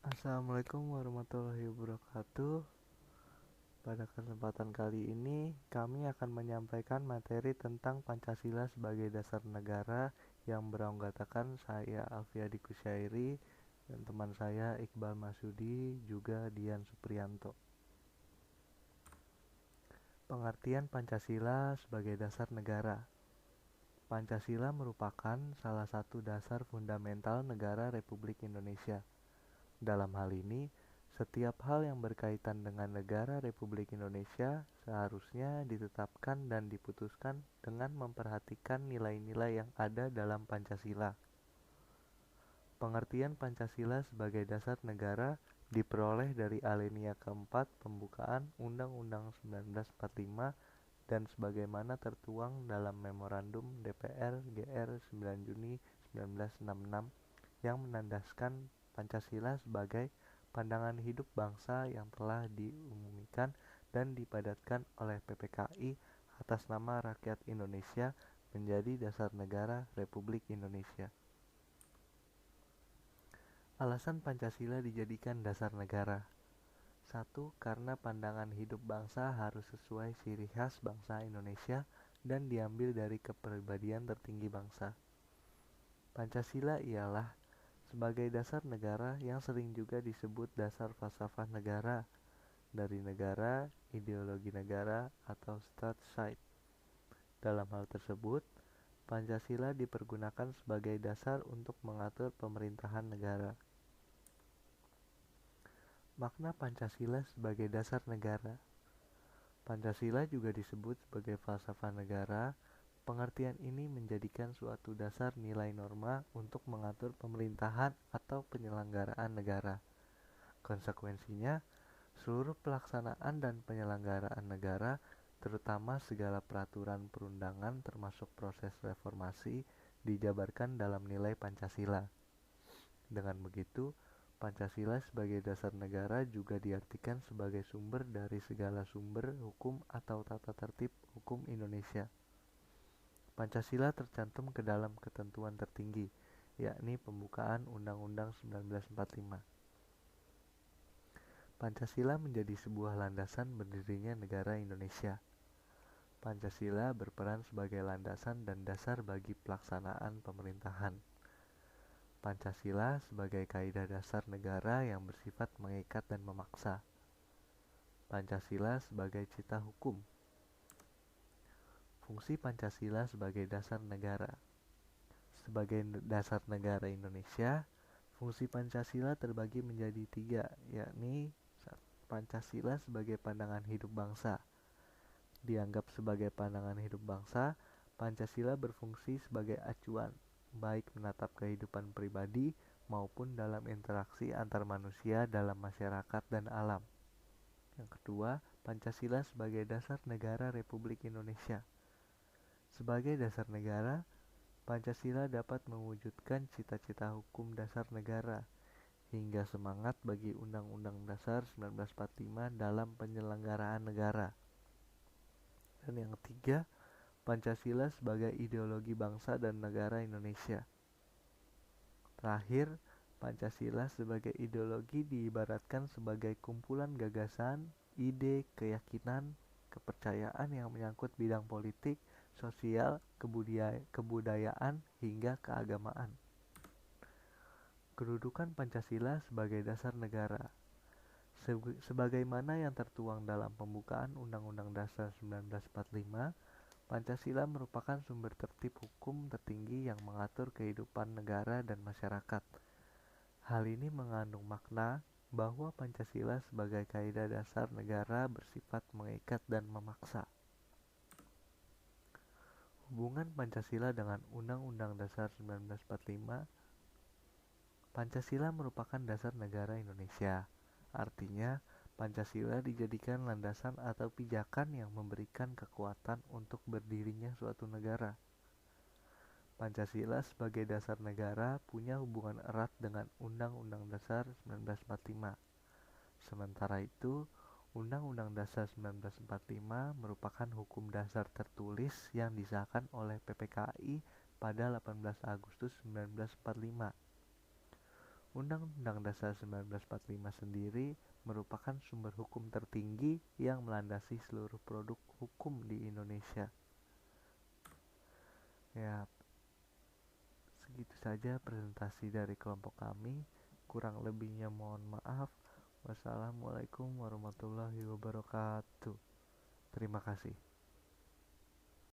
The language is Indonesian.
Assalamualaikum warahmatullahi wabarakatuh. Pada kesempatan kali ini, kami akan menyampaikan materi tentang Pancasila sebagai dasar negara yang beranggotakan saya Alfiadi Kusyairi dan teman saya Iqbal Masudi juga Dian Supriyanto. Pengertian Pancasila sebagai dasar negara. Pancasila merupakan salah satu dasar fundamental negara Republik Indonesia. Dalam hal ini, setiap hal yang berkaitan dengan negara Republik Indonesia seharusnya ditetapkan dan diputuskan dengan memperhatikan nilai-nilai yang ada dalam Pancasila. Pengertian Pancasila sebagai dasar negara diperoleh dari alinea keempat pembukaan Undang-Undang 1945 dan sebagaimana tertuang dalam Memorandum DPR GR 9 Juni 1966 yang menandaskan Pancasila sebagai pandangan hidup bangsa yang telah diumumkan dan dipadatkan oleh PPKI atas nama rakyat Indonesia menjadi dasar negara Republik Indonesia. Alasan Pancasila dijadikan dasar negara. 1. Karena pandangan hidup bangsa harus sesuai ciri khas bangsa Indonesia dan diambil dari kepribadian tertinggi bangsa. Pancasila ialah sebagai dasar negara yang sering juga disebut dasar falsafah negara, dari negara, ideologi negara, atau Staatsheid. Dalam hal tersebut, Pancasila dipergunakan sebagai dasar untuk mengatur pemerintahan negara. Makna Pancasila sebagai dasar negara. Pancasila juga disebut sebagai falsafah negara. Pengertian ini menjadikan suatu dasar nilai norma untuk mengatur pemerintahan atau penyelenggaraan negara. Konsekuensinya, seluruh pelaksanaan dan penyelenggaraan negara, terutama segala peraturan perundangan termasuk proses reformasi, dijabarkan dalam nilai Pancasila. Dengan begitu, Pancasila sebagai dasar negara juga diartikan sebagai sumber dari segala sumber hukum atau tata tertib hukum Indonesia. Pancasila tercantum ke dalam ketentuan tertinggi, yakni pembukaan Undang-Undang 1945. Pancasila menjadi sebuah landasan berdirinya negara Indonesia. Pancasila berperan sebagai landasan dan dasar bagi pelaksanaan pemerintahan. Pancasila sebagai kaidah dasar negara yang bersifat mengikat dan memaksa. Pancasila sebagai cita hukum. Fungsi Pancasila sebagai dasar negara. Sebagai dasar negara Indonesia, fungsi Pancasila terbagi menjadi 3, yakni Pancasila sebagai pandangan hidup bangsa. Dianggap sebagai pandangan hidup bangsa, Pancasila berfungsi sebagai acuan, baik menatap kehidupan pribadi maupun dalam interaksi antar manusia dalam masyarakat dan alam. Yang kedua, Pancasila sebagai dasar negara Republik Indonesia. Sebagai dasar negara, Pancasila dapat mewujudkan cita-cita hukum dasar negara hingga semangat bagi Undang-Undang Dasar 1945 dalam penyelenggaraan negara. Dan yang ketiga, Pancasila sebagai ideologi bangsa dan negara Indonesia. Terakhir, Pancasila sebagai ideologi diibaratkan sebagai kumpulan gagasan, ide, keyakinan, kepercayaan yang menyangkut bidang politik, sosial, kebudayaan, hingga keagamaan. Kedudukan Pancasila sebagai dasar negara. Sebagaimana yang tertuang dalam pembukaan Undang-Undang Dasar 1945, Pancasila merupakan sumber tertib hukum tertinggi yang mengatur kehidupan negara dan masyarakat. Hal ini mengandung makna bahwa Pancasila sebagai kaidah dasar negara bersifat mengikat dan memaksa. Hubungan Pancasila dengan Undang-Undang Dasar 1945. Pancasila merupakan dasar negara Indonesia. Artinya, Pancasila dijadikan landasan atau pijakan yang memberikan kekuatan untuk berdirinya suatu negara. Pancasila sebagai dasar negara punya hubungan erat dengan Undang-Undang Dasar 1945. Sementara itu, Undang-Undang Dasar 1945 merupakan hukum dasar tertulis yang disahkan oleh PPKI pada 18 Agustus 1945. Undang-Undang Dasar 1945 sendiri merupakan sumber hukum tertinggi yang melandasi seluruh produk hukum di Indonesia. Ya, segitu saja presentasi dari kelompok kami. Kurang lebihnya mohon maaf. Wassalamualaikum warahmatullahi wabarakatuh. Terima kasih.